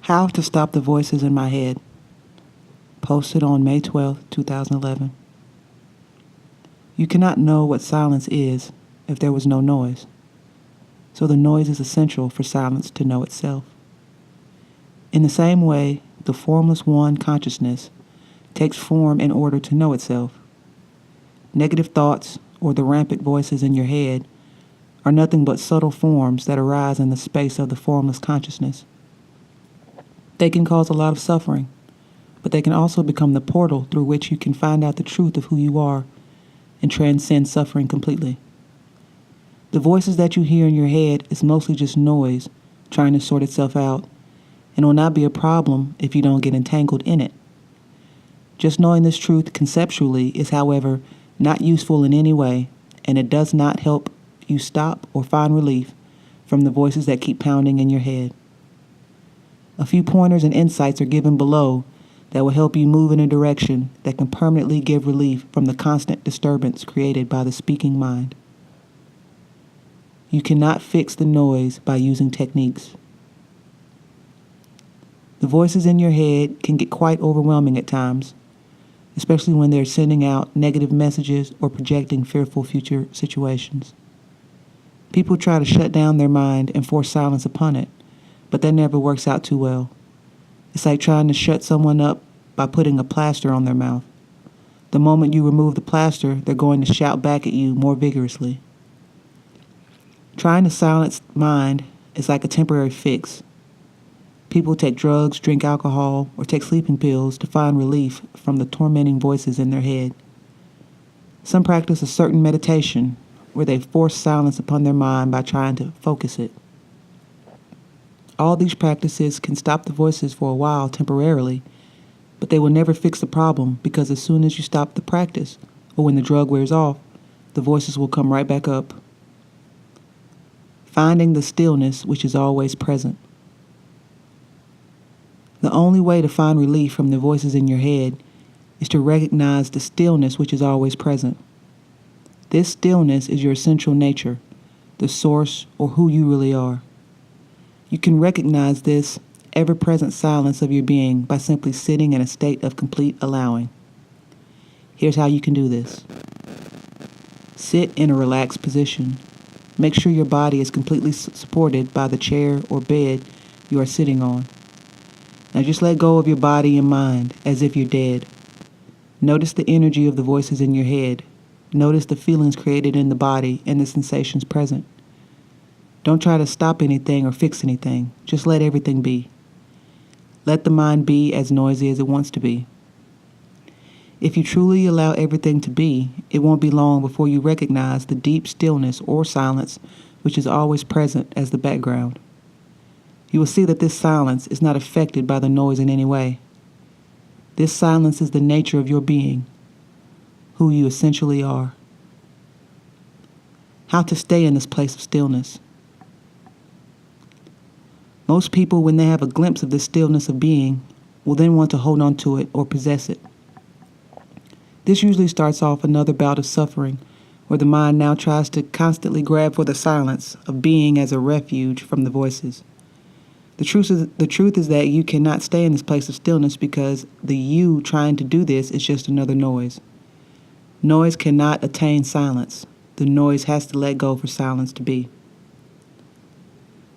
How to Stop the Voices in My Head. Posted on May 12, 2011. You cannot know what silence is if there was no noise. So the noise is essential for silence to know itself. In the same way, the formless one consciousness takes form in order to know itself. Negative thoughts or the rampant voices in your head are nothing but subtle forms that arise in the space of the formless consciousness. They can cause a lot of suffering, but they can also become the portal through which you can find out the truth of who you are and transcend suffering completely. The voices that you hear in your head is mostly just noise trying to sort itself out, and will not be a problem if you don't get entangled in it. Just knowing this truth conceptually is, however, not useful in any way, and it does not help you stop or find relief from the voices that keep pounding in your head. A few pointers and insights are given below that will help you move in a direction that can permanently give relief from the constant disturbance created by the speaking mind. You cannot fix the noise by using techniques. The voices in your head can get quite overwhelming at times, especially when they're sending out negative messages or projecting fearful future situations. People try to shut down their mind and force silence upon it, but that never works out too well. It's like trying to shut someone up by putting a plaster on their mouth. The moment you remove the plaster, they're going to shout back at you more vigorously. Trying to silence mind is like a temporary fix. People take drugs, drink alcohol, or take sleeping pills to find relief from the tormenting voices in their head. Some practice a certain meditation where they force silence upon their mind by trying to focus it. All these practices can stop the voices for a while temporarily, but they will never fix the problem because as soon as you stop the practice, or when the drug wears off, the voices will come right back up. Finding the stillness which is always present. The only way to find relief from the voices in your head is to recognize the stillness which is always present. This stillness is your essential nature, the source or who you really are. You can recognize this ever-present silence of your being by simply sitting in a state of complete allowing. Here's how you can do this. Sit in a relaxed position. Make sure your body is completely supported by the chair or bed you are sitting on. Now just let go of your body and mind as if you're dead. Notice the energy of the voices in your head. Notice the feelings created in the body and the sensations present. Don't try to stop anything or fix anything. Just let everything be. Let the mind be as noisy as it wants to be. If you truly allow everything to be, it won't be long before you recognize the deep stillness or silence which is always present as the background. You will see that this silence is not affected by the noise in any way. This silence is the nature of your being, who you essentially are. How to stay in this place of stillness. Most people, when they have a glimpse of this stillness of being, will then want to hold on to it or possess it. This usually starts off another bout of suffering, where the mind now tries to constantly grab for the silence of being as a refuge from the voices. The truth is that you cannot stay in this place of stillness because the you trying to do this is just another noise. Noise cannot attain silence. The noise has to let go for silence to be.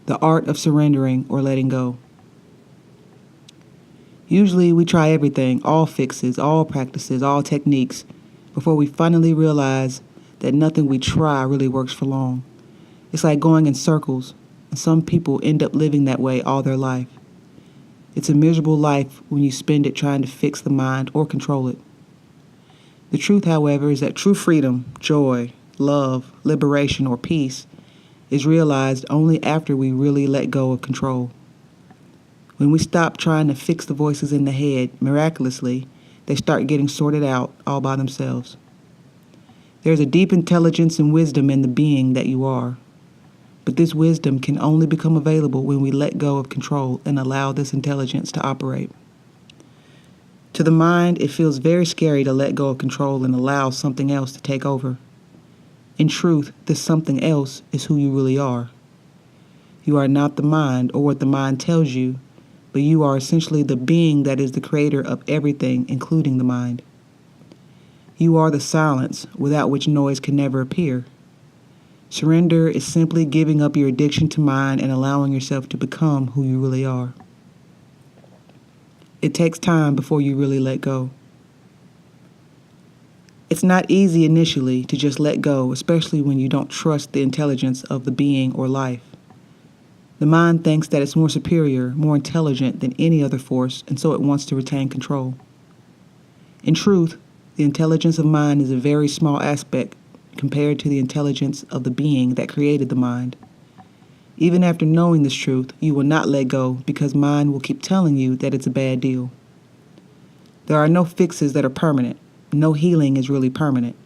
The art of surrendering or letting go. Usually we try everything, all fixes, all practices, all techniques, before we finally realize that nothing we try really works for long. It's like going in circles, and some people end up living that way all their life. It's a miserable life when you spend it trying to fix the mind or control it. The truth, however, is that true freedom, joy, love, liberation, or peace is realized only after we really let go of control. When we stop trying to fix the voices in the head, miraculously, they start getting sorted out all by themselves. There's a deep intelligence and wisdom in the being that you are, but this wisdom can only become available when we let go of control and allow this intelligence to operate. To the mind, it feels very scary to let go of control and allow something else to take over. In truth, this something else is who you really are. You are not the mind or what the mind tells you, but you are essentially the being that is the creator of everything, including the mind. You are the silence without which noise can never appear. Surrender is simply giving up your addiction to mind and allowing yourself to become who you really are. It takes time before you really let go. It's not easy initially to just let go, especially when you don't trust the intelligence of the being or life. The mind thinks that it's more superior, more intelligent than any other force, and so it wants to retain control. In truth, the intelligence of mind is a very small aspect compared to the intelligence of the being that created the mind. Even after knowing this truth, you will not let go because mind will keep telling you that it's a bad deal. There are no fixes that are permanent. No healing is really permanent.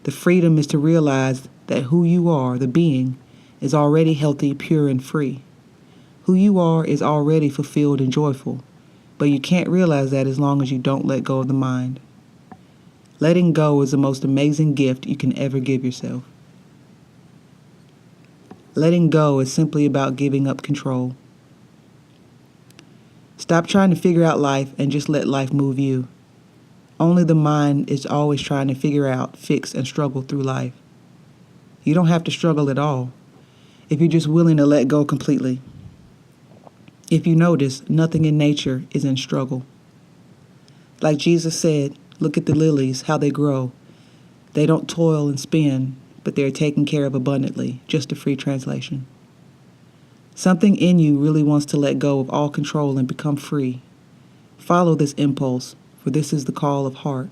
The freedom is to realize that who you are, the being, is already healthy, pure, and free. Who you are is already fulfilled and joyful, but you can't realize that as long as you don't let go of the mind. Letting go is the most amazing gift you can ever give yourself. Letting go is simply about giving up control. Stop trying to figure out life and just let life move you. Only the mind is always trying to figure out, fix, and struggle through life. You don't have to struggle at all if you're just willing to let go completely. If you notice, nothing in nature is in struggle. Like Jesus said, look at the lilies, how they grow. They don't toil and spin, but they're taken care of abundantly, just a free translation. Something in you really wants to let go of all control and become free. Follow this impulse, for this is the call of heart.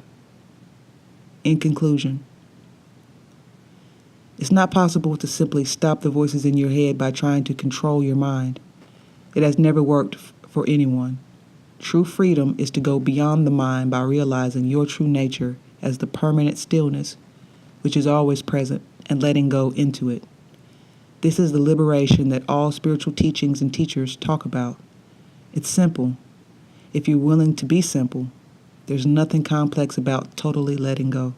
In conclusion, it's not possible to simply stop the voices in your head by trying to control your mind. It has never worked for anyone. True freedom is to go beyond the mind by realizing your true nature as the permanent stillness, which is always present, and letting go into it. This is the liberation that all spiritual teachings and teachers talk about. It's simple. If you're willing to be simple, there's nothing complex about totally letting go.